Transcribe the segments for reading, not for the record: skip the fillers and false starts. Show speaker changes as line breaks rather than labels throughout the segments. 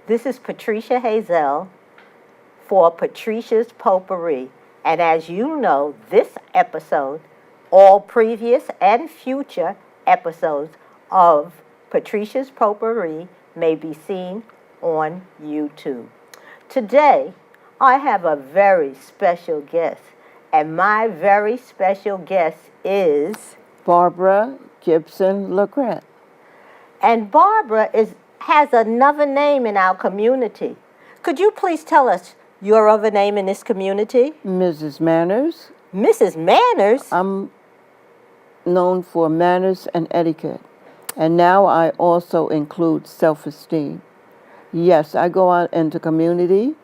This is Patricia Hazell for Patricia's Potpourri. And as you know, this episode, all previous and future episodes of Patricia's Potpourri may be seen on YouTube. Today, I have a very special guest, and my very special guest is
Barbara Gibson LaGrant.
And Barbara has another name in our community. Could you please tell us your other name in this community?
Mrs. Manners.
Mrs. Manners?
I'm known for manners and etiquette. And now I also include self-esteem. Yes, I go out into community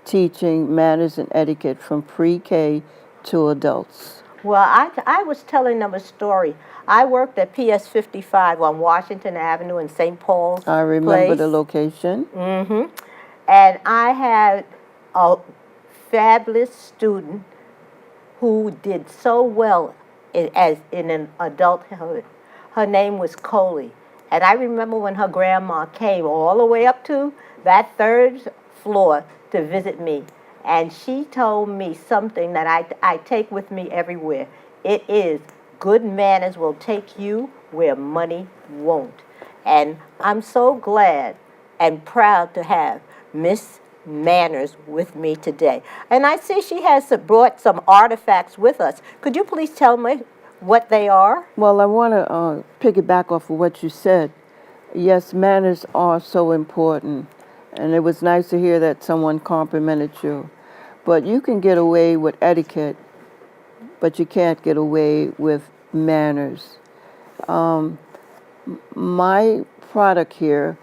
teaching manners and etiquette from pre-K to adults.
Well, I was telling them a story. I worked at PS 55 on Washington Avenue in St. Paul's.
I remember the location.
Mm-hmm. And I had a fabulous student who did so well as in an adulthood. Her name was Coley. And I remember when her grandma came all the way up to that third floor to visit me. And she told me something that I take with me everywhere. It is, good manners will take you where money won't. And I'm so glad and proud to have Miss Manners with me today. And I see she has brought some artifacts with us. Could you please tell me what they are?
Well, I want to piggyback off of what you said. Yes, manners are so important. And it was nice to hear that someone complimented you. But you can get away with etiquette, but you can't get away with manners. My product here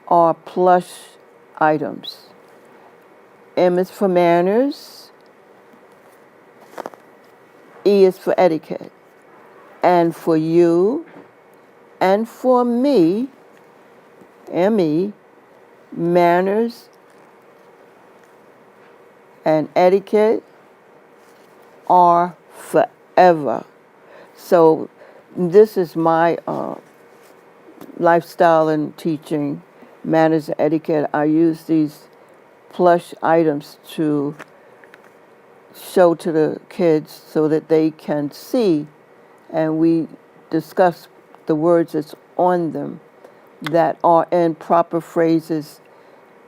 are plush items. M is for manners, E is for etiquette. And for you and for me, M-E, manners and etiquette are forever. So this is my lifestyle in teaching manners and etiquette. I use these plush items to show to the kids so that they can see, and we discuss the words that's on them that are in proper phrases,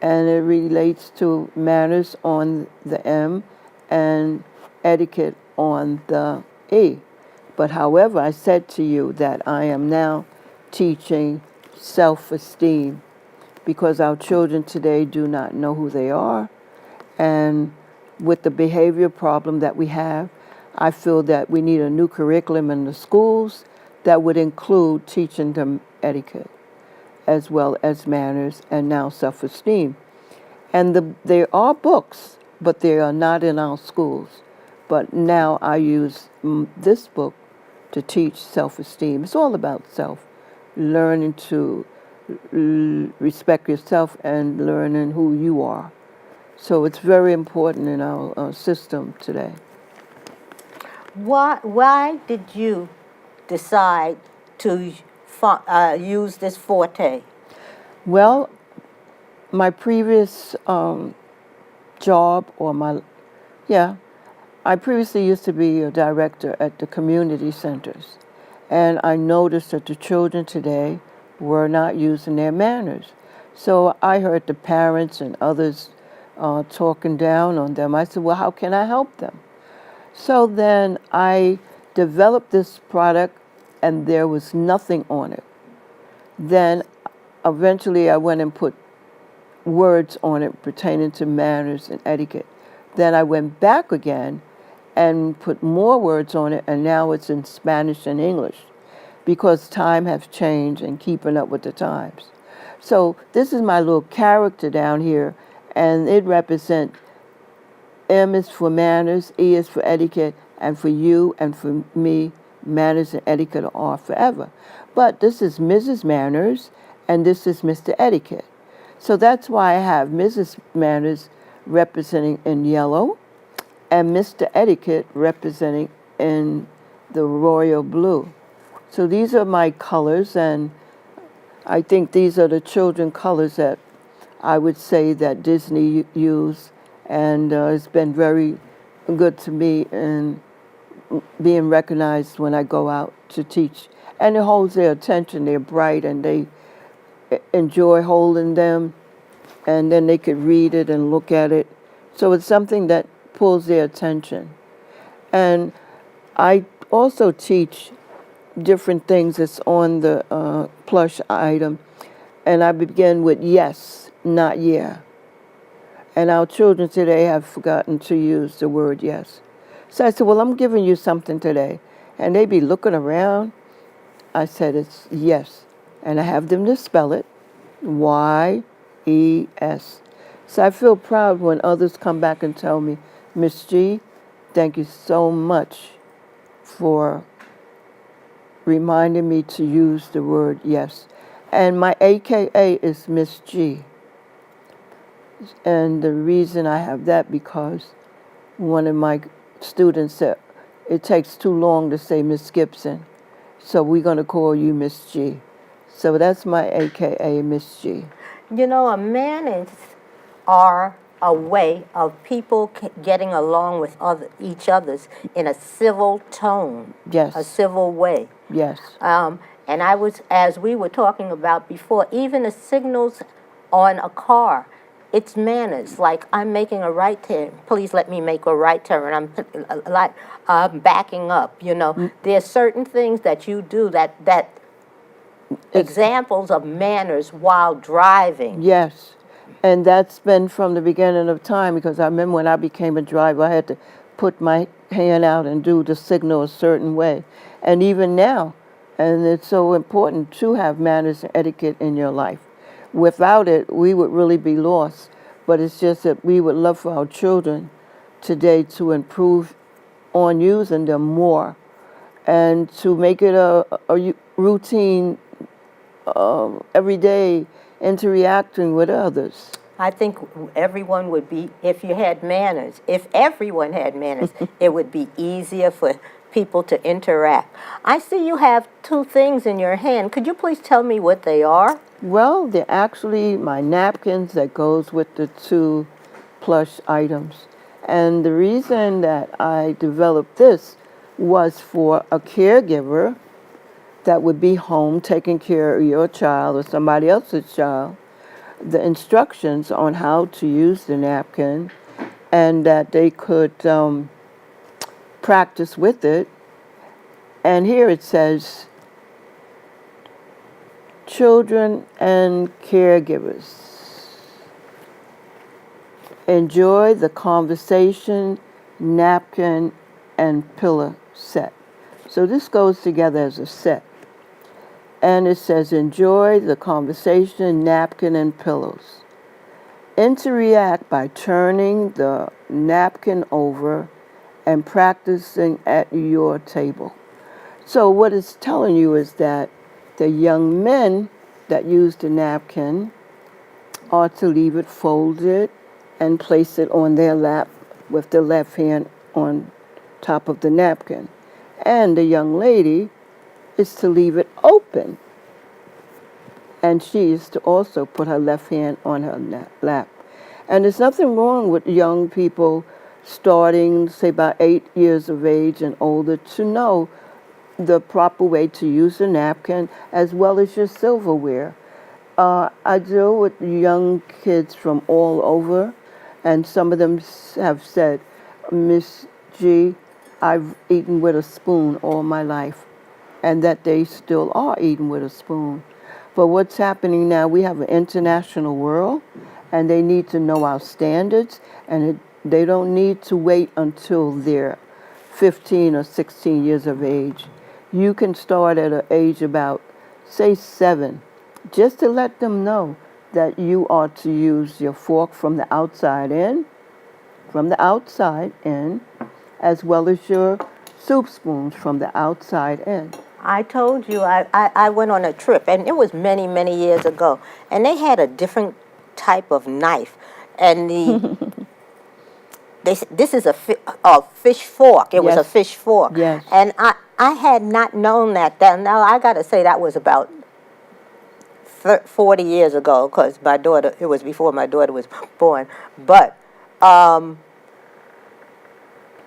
and it relates to manners on the M and etiquette on the E. But however, I said to you that I am now teaching self-esteem because our children today do not know who they are. And with the behavior problem that we have, I feel that we need a new curriculum in the schools that would include teaching them etiquette as well as manners and now self-esteem. And there are books, but they are not in our schools. But now I use this book to teach self-esteem. It's all about self, learning to respect yourself and learning who you are. So it's very important in our system today.
Why did you decide to use this forte?
Well, my previous job, I previously used to be a director at the community centers. And I noticed that the children today were not using their manners. So I heard the parents and others talking down on them. I said, well, how can I help them? So then I developed this product, and there was nothing on it. Then eventually I went and put words on it pertaining to manners and etiquette. Then I went back again and put more words on it, and now it's in Spanish and English because time has changed and keeping up with the times. So this is my little character down here, and it represents M is for manners, E is for etiquette, and for you and for me, manners and etiquette are forever. But this is Mrs. Manners, and this is Mr. Etiquette. So that's why I have Mrs. Manners representing in yellow, and Mr. Etiquette representing in the royal blue. So these are my colors, and I think these are the children colors that I would say that Disney used, and it's been very good to me in being recognized when I go out to teach. And it holds their attention. They're bright and they enjoy holding them, and then they could read it and look at it. So it's something that pulls their attention. And I also teach different things that's on the plush item, and I begin with yes, not yeah. And our children today have forgotten to use the word yes. So I said, well, I'm giving you something today. And they be looking around. I said, it's yes. And I have them to spell it, Y-E-S. So I feel proud when others come back and tell me, Miss G, thank you so much for reminding me to use the word yes. And my AKA is Miss G. And the reason I have that because one of my students said, it takes too long to say Miss Gibson, so we're going to call you Miss G. So that's my AKA, Miss G.
You know, a manners are a way of people getting along with each others in a civil tone,
Yes.
a civil way.
Yes.
And I was, as we were talking about before, even the signals on a car, it's manners. Like, I'm making a right turn. Please let me make a right turn. I'm backing up. You know, there's certain things that you do that examples of manners while driving.
Yes. And that's been from the beginning of time, because I remember when I became a driver, I had to put my hand out and do the signal a certain way. And even now, and it's so important to have manners and etiquette in your life. Without it, we would really be lost. But it's just that we would love for our children today to improve on using them more and to make it a routine, everyday interacting with others.
I think everyone would be, if you had manners, if everyone had manners, it would be easier for people to interact. I see you have two things in your hand. Could you please tell me what they are?
Well, they're actually my napkins that goes with the two plush items. And the reason that I developed this was for a caregiver that would be home taking care of your child or somebody else's child, the instructions on how to use the napkin, and that they could practice with it. And here it says, children and caregivers, enjoy the conversation, napkin, and pillow set. So this goes together as a set. And it says, enjoy the conversation, napkin, and pillows. Interact by turning the napkin over and practicing at your table. So what it's telling you is that the young men that use the napkin are to leave it folded and place it on their lap with the left hand on top of the napkin. And the young lady is to leave it open. And she is to also put her left hand on her lap. And there's nothing wrong with young people starting, say, about 8 years of age and older to know the proper way to use the napkin as well as your silverware. I deal with young kids from all over, and some of them have said, Miss G, I've eaten with a spoon all my life, and that they still are eating with a spoon. But what's happening now, we have an international world, and they need to know our standards, and they don't need to wait until they're 15 or 16 years of age. You can start at an age about, say, 7, just to let them know that you are to use your fork from the outside in, as well as your soup spoons from the outside in.
I told you I went on a trip, and it was many, many years ago, and they had a different type of knife, and this is a fish fork. It was a fish fork.
Yes.
And I had not known that then. Now, I got to say that was about 40 years ago, because it was before my daughter was born. But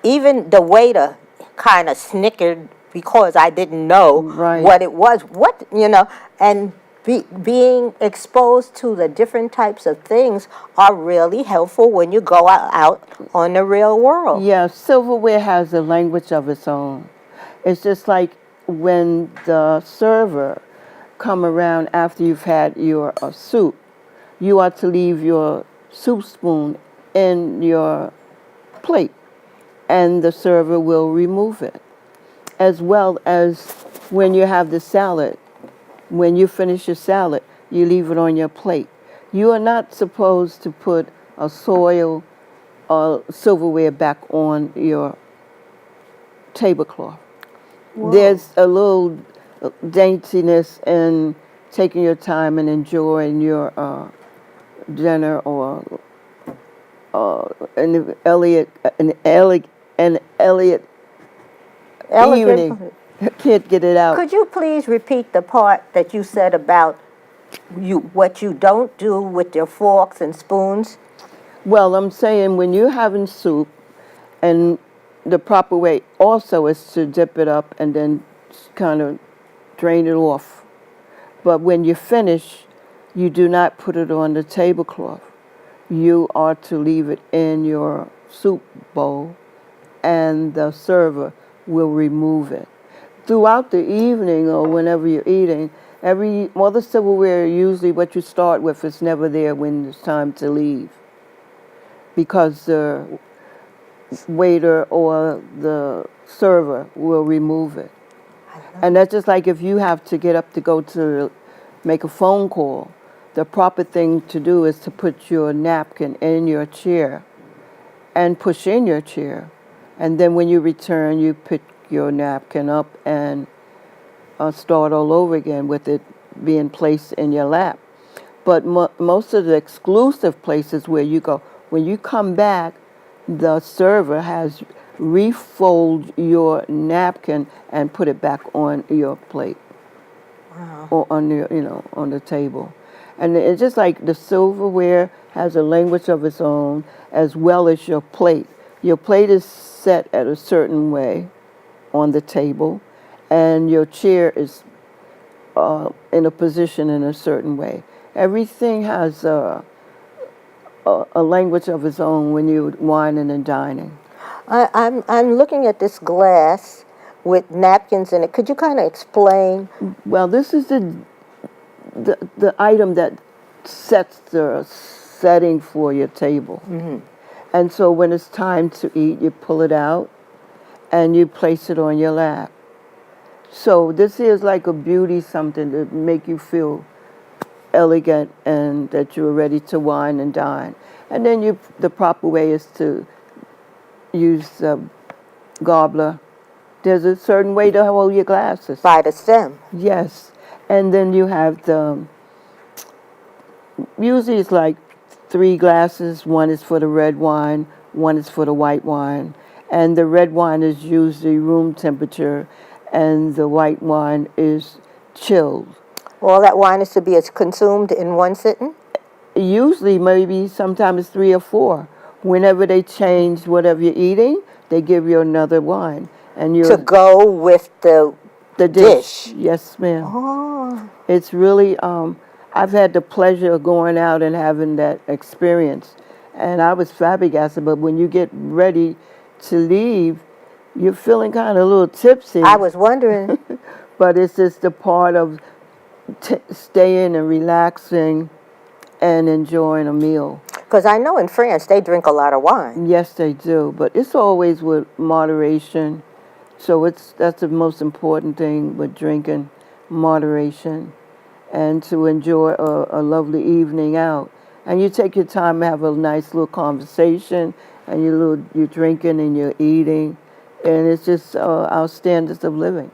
even the waiter kind of snickered because I didn't know
Right.
what it was. And being exposed to the different types of things are really helpful when you go out on the real world.
Yeah, silverware has a language of its own. It's just like when the server come around after you've had your soup, you are to leave your soup spoon in your plate, and the server will remove it. As well as when you have the salad, when you finish your salad, you leave it on your plate. You are not supposed to put a soil or silverware back on your tablecloth.
Whoa.
There's a little daintiness in taking your time and enjoying your dinner or an Elliot evening. Can't get it out.
Could you please repeat the part that you said about what you don't do with your forks and spoons?
Well, I'm saying when you're having soup, and the proper way also is to dip it up and then kind of drain it off. But when you finish, you do not put it on the tablecloth. You are to leave it in your soup bowl, and the server will remove it. Throughout the evening or whenever you're eating, the silverware, usually what you start with is never there when it's time to leave, because the waiter or the server will remove it. And that's just like if you have to get up to go to make a phone call, the proper thing to do is to put your napkin in your chair and push in your chair. And then when you return, you pick your napkin up and start all over again with it being placed in your lap. But most of the exclusive places where you go, when you come back, the server has refold your napkin and put it back on your plate.
Wow.
Or on your, on the table. And it's just like the silverware has a language of its own, as well as your plate. Your plate is set at a certain way on the table, and your chair is in a position in a certain way. Everything has a language of its own when you're wining and dining.
I'm looking at this glass with napkins in it. Could you kind of explain?
Well, this is the item that sets the setting for your table.
Mm-hmm.
And so when it's time to eat, you pull it out and you place it on your lap. So this is like a beauty, something to make you feel elegant and that you're ready to wine and dine. And then the proper way is to use the gobbler. There's a certain way to hold your glasses.
By the stem.
Yes. And then you have usually it's like 3 glasses. One is for the red wine, one is for the white wine. And the red wine is usually room temperature, and the white wine is chilled.
All that wine is to be consumed in one sitting?
Usually, maybe sometimes 3 or 4. Whenever they change whatever you're eating, they give you another wine. And
To go with the dish.
Yes, ma'am.
Oh.
It's really, I've had the pleasure of going out and having that experience. And I was flabbergasted, but when you get ready to leave, you're feeling kind of a little tipsy.
I was wondering.
But it's just a part of staying and relaxing and enjoying a meal.
Because I know in France they drink a lot of wine.
Yes, they do, but it's always with moderation. So that's the most important thing with drinking, moderation, and to enjoy a lovely evening out. And you take your time and have a nice little conversation, and you're drinking and you're eating, and it's just our standards of living.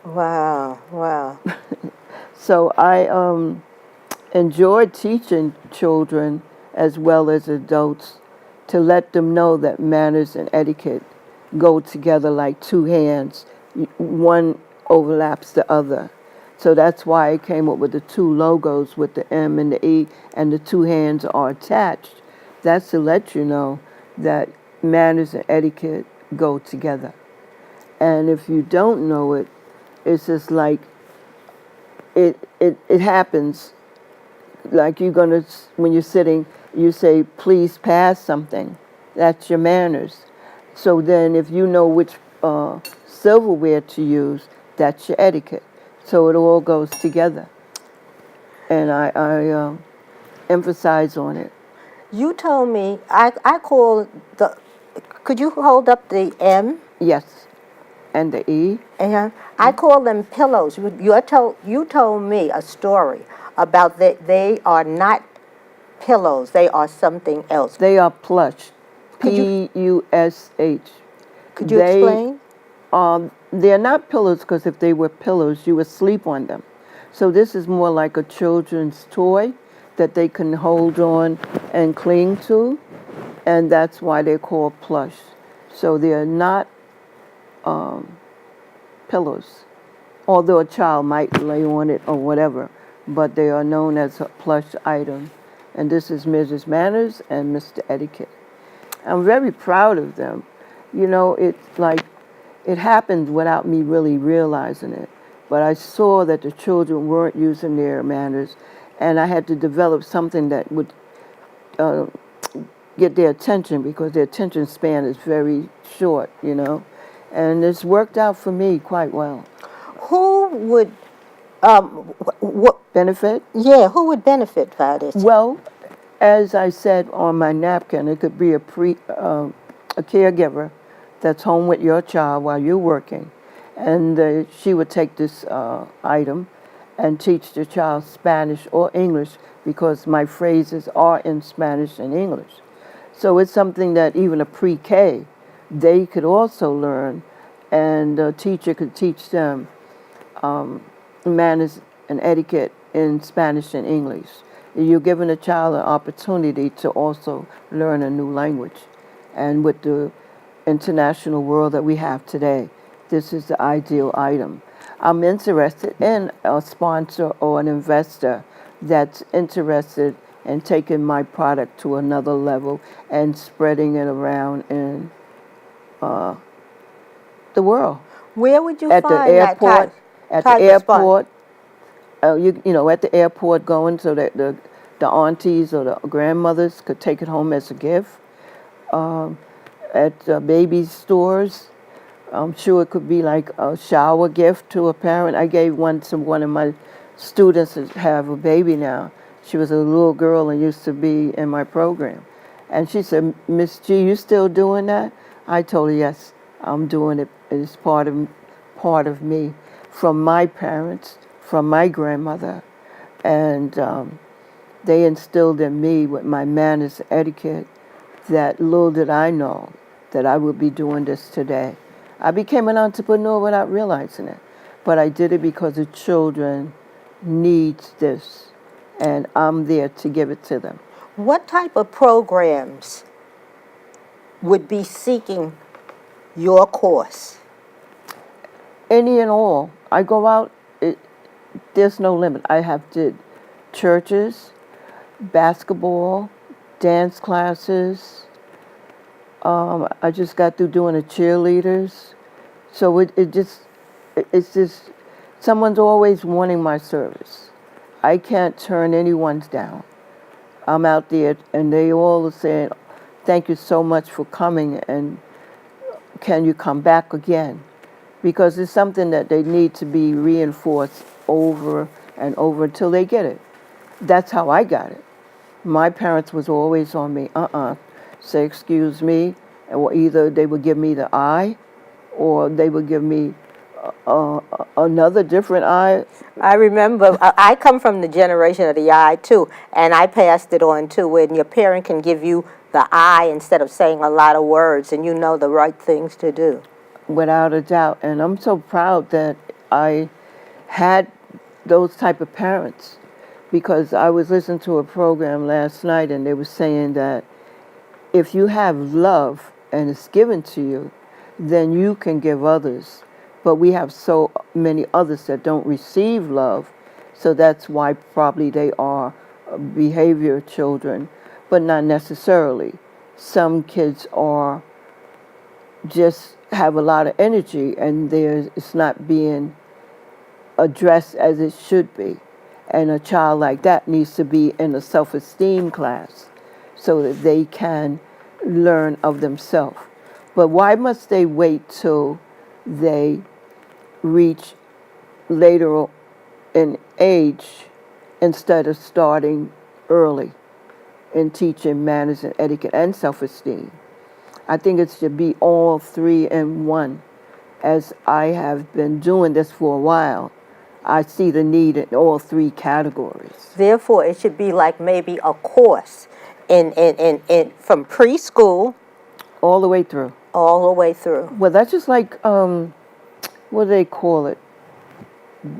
Wow, wow.
So I enjoy teaching children as well as adults to let them know that manners and etiquette go together like 2 hands. One overlaps the other. So that's why I came up with the two logos with the M and the E, and the two hands are attached. That's to let you know that manners and etiquette go together. And if you don't know it, it's just like it happens. Like when you're sitting, you say, please pass something. That's your manners. So then if you know which silverware to use, that's your etiquette. So it all goes together. And I emphasize on it.
You told me, I call the, could you hold up the M?
Yes. And the E?
And I call them pillows. You told me a story about that they are not pillows, they are something else.
They are plush.
Could you-
P-U-S-H.
Could you explain?
They're not pillows because if they were pillows, you would sleep on them. So this is more like a children's toy that they can hold on and cling to, and that's why they're called plush. So they're not pillows, although a child might lay on it or whatever, but they are known as a plush item. And this is Mrs. Manners and Mr. Etiquette. I'm very proud of them. You know, it's like it happened without me really realizing it. But I saw that the children weren't using their manners, and I had to develop something that would get their attention because their attention span is very short, you know. And it's worked out for me quite well.
Who would,
Benefit?
yeah, who would benefit by this?
Well, as I said on my napkin, it could be a caregiver that's home with your child while you're working, and she would take this item and teach the child Spanish or English because my phrases are in Spanish and English. So it's something that even a pre-K, they could also learn, and a teacher could teach them manners and etiquette in Spanish and English. You're giving a child an opportunity to also learn a new language. And with the international world that we have today, this is the ideal item. I'm interested in a sponsor or an investor that's interested in taking my product to another level and spreading it around in the world.
Where would you
At the
find
airport,
that
at the airport, you know, at the airport going so that the aunties or the grandmothers could take it home as a gift. At baby stores, I'm sure it could be like a shower gift to a parent. I gave one to one of my students that have a baby now. She was a little girl and used to be in my program. And she said, Miss G, you still doing that? I told her, yes, I'm doing it. It's part of me, from my parents, from my grandmother. And they instilled in me with my manners etiquette that little did I know that I would be doing this today. I became an entrepreneur without realizing it. But I did it because the children needs this. And I'm there to give it to them.
What type of programs would be seeking your course?
Any and all. I go out, there's no limit. I have did churches, basketball, dance classes. I just got through doing the cheerleaders. So it's just, someone's always wanting my service. I can't turn anyone's down. I'm out there and they all are saying, thank you so much for coming and can you come back again? Because it's something that they need to be reinforced over and over until they get it. That's how I got it. My parents was always on me, say excuse me, or either they would give me the eye or they would give me another different eye.
I remember, I come from the generation of the eye too, and I passed it on too, when your parent can give you the eye instead of saying a lot of words and you know the right things to do.
Without a doubt. And I'm so proud that I had those type of parents, because I was listening to a program last night and they were saying that if you have love and it's given to you, then you can give others. but we have so many others that don't receive love. So that's why probably they are behavior children, but not necessarily. Some kids are just have a lot of energy and it's not being addressed as it should be. And a child like that needs to be in a self-esteem class so that they can learn of themselves. But why must they wait till they reach later in age instead of starting early in teaching manners and etiquette and self-esteem? I think it should be all three in one. As I have been doing this for a while, I see the need in all three categories.
Therefore, it should be like maybe a course in from preschool
All the way through.
all the way through.
Well, that's just like, what do they call it?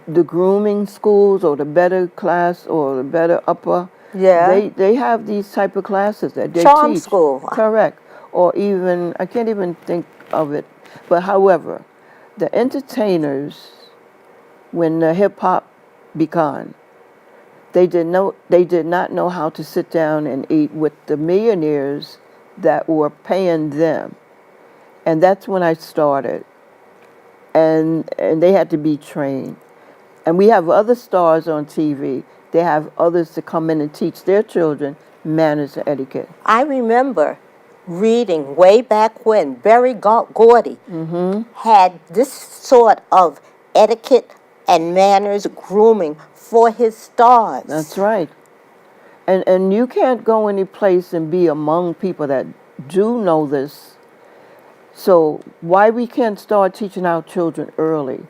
The grooming schools or the better class or the better upper.
Yeah.
They have these type of classes that they
Charm
teach.
school.
Correct. Or even, I can't even think of it. But however, the entertainers, when the hip hop began, they did not know how to sit down and eat with the millionaires that were paying them. And that's when I started. And they had to be trained. And we have other stars on TV. They have others to come in and teach their children manners and etiquette.
I remember reading way back when Berry Gordy had this sort of etiquette and manners grooming for his stars.
That's right. And you can't go any place and be among people that do know this. So why we can't start teaching our children early?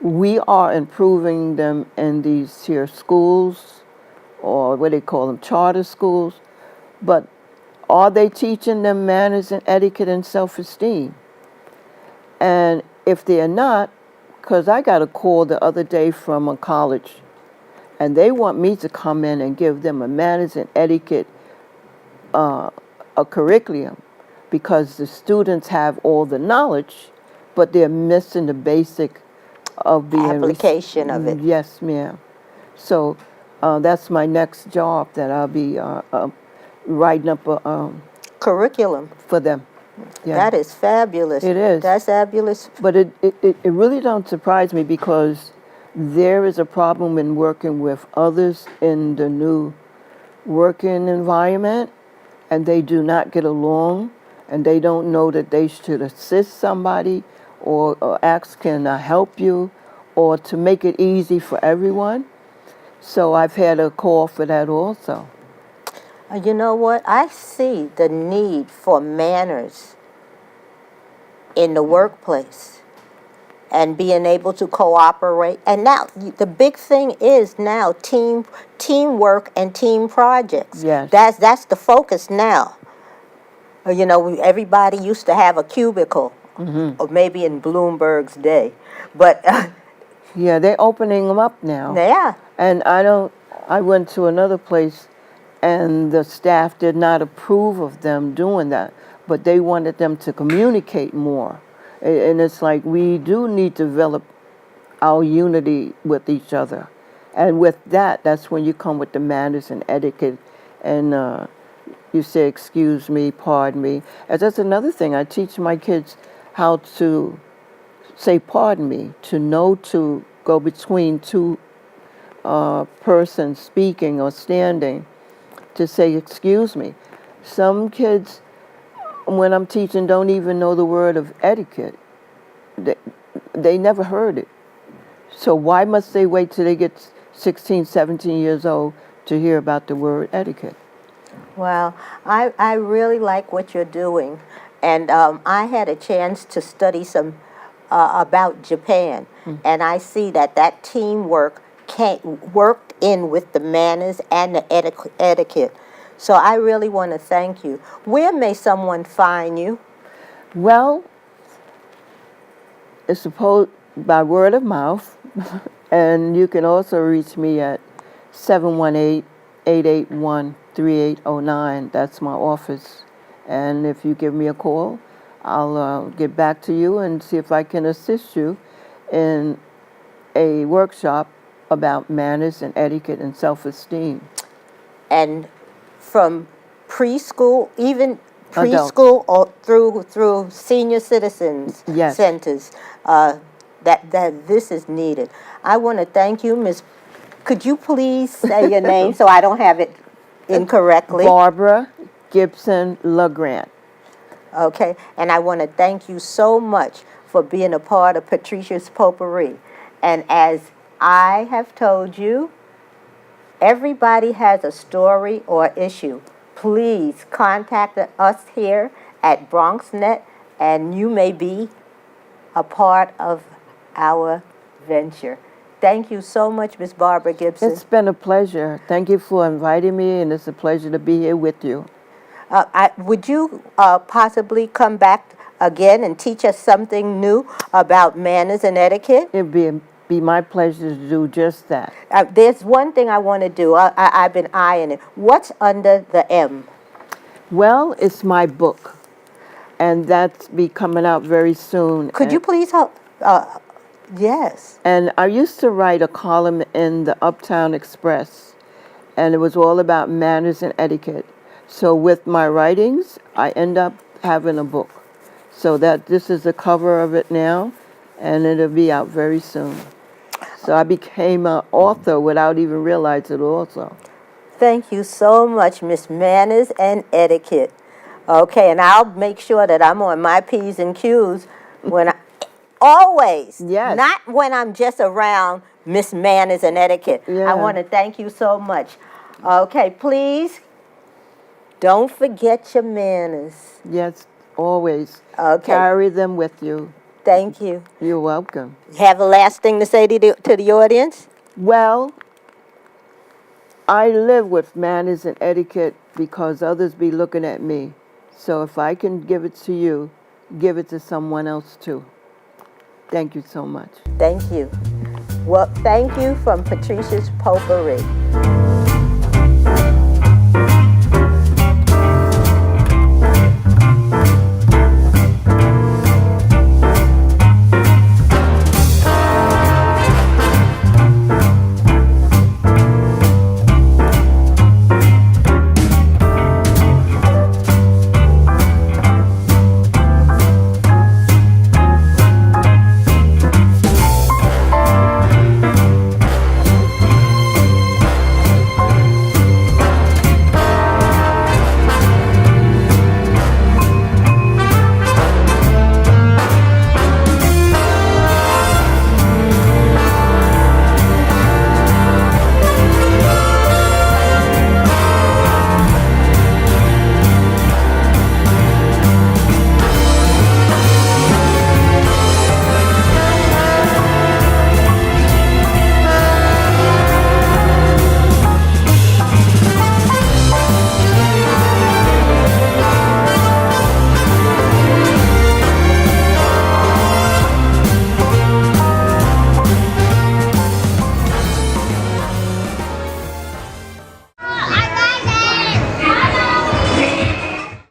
We are improving them in these here schools, or what they call them, charter schools. But are they teaching them manners and etiquette and self-esteem? And if they're not, because I got a call the other day from a college, and they want me to come in and give them a manners and etiquette a curriculum, because the students have all the knowledge, but they're missing the basic of being
application of it.
Yes, ma'am. So that's my next job, that I'll be writing up a
curriculum
for them. Yeah.
That is fabulous.
It is.
That's fabulous.
But it really don't surprise me, because there is a problem in working with others in the new working environment, and they do not get along, and they don't know that they should assist somebody or ask, can I help you, or to make it easy for everyone. So I've had a call for that also.
You know what? I see the need for manners in the workplace and being able to cooperate. And now the big thing is now teamwork and team projects.
Yes.
That's the focus now. You know, everybody used to have a cubicle, or maybe in Bloomberg's day, but
yeah, they're opening them up now.
yeah.
And I went to another place, and the staff did not approve of them doing that, but they wanted them to communicate more. And it's like, we do need to develop our unity with each other. And with that, that's when you come with the manners and etiquette, and you say, excuse me, pardon me. And that's another thing. I teach my kids how to say pardon me, to know to go between two persons speaking or standing, to say excuse me. Some kids, when I'm teaching, don't even know the word of etiquette. They never heard it. So why must they wait till they get 16, 17 years old to hear about the word etiquette?
Well, I really like what you're doing. And I had a chance to study some about Japan. And I see that teamwork worked in with the manners and the etiquette. So I really want to thank you. Where may someone find you?
Well, it's supposed by word of mouth. And you can also reach me at 718-881-3809. That's my office. And if you give me a call, I'll get back to you and see if I can assist you in a workshop about manners and etiquette and self-esteem.
And from preschool, even
Adult.
preschool or through senior citizens
Yes.
centers, that this is needed. I want to thank you, Miss. Could you please say your name so I don't have it incorrectly?
Barbara Gibson LaGrant.
Okay, and I want to thank you so much for being a part of Patrisha's Potpourri. And as I have told you, everybody has a story or issue. Please contact us here at BronxNet, and you may be a part of our venture. Thank you so much, Miss Barbara Gibson.
It's been a pleasure. Thank you for inviting me, and it's a pleasure to be here with you.
Would you possibly come back again and teach us something new about manners and etiquette?
It'd be my pleasure to do just that.
There's one thing I want to do. I've been eyeing it. What's under the M?
Well, it's my book, and that's be coming out very soon.
Could you please help? Yes.
And I used to write a column in the Uptown Express, and it was all about manners and etiquette. So with my writings, I end up having a book. So that this is the cover of it now, and it'll be out very soon. So I became an author without even realizing it also.
Thank you so much, Miss Manners and Etiquette. Okay, and I'll make sure that I'm on my P's and Q's when I... Always.
Yes.
Not when I'm just around Miss Manners and Etiquette.
Yeah.
I want to thank you so much. Okay, please don't forget your manners.
Yes, always.
Okay.
Carry them with you.
Thank you.
You're welcome.
Have a last thing to say to the audience?
Well, I live with manners and etiquette because others be looking at me. So if I can give it to you, give it to someone else too. Thank you so much.
Thank you. Well, thank you from Patricia's Potpourri.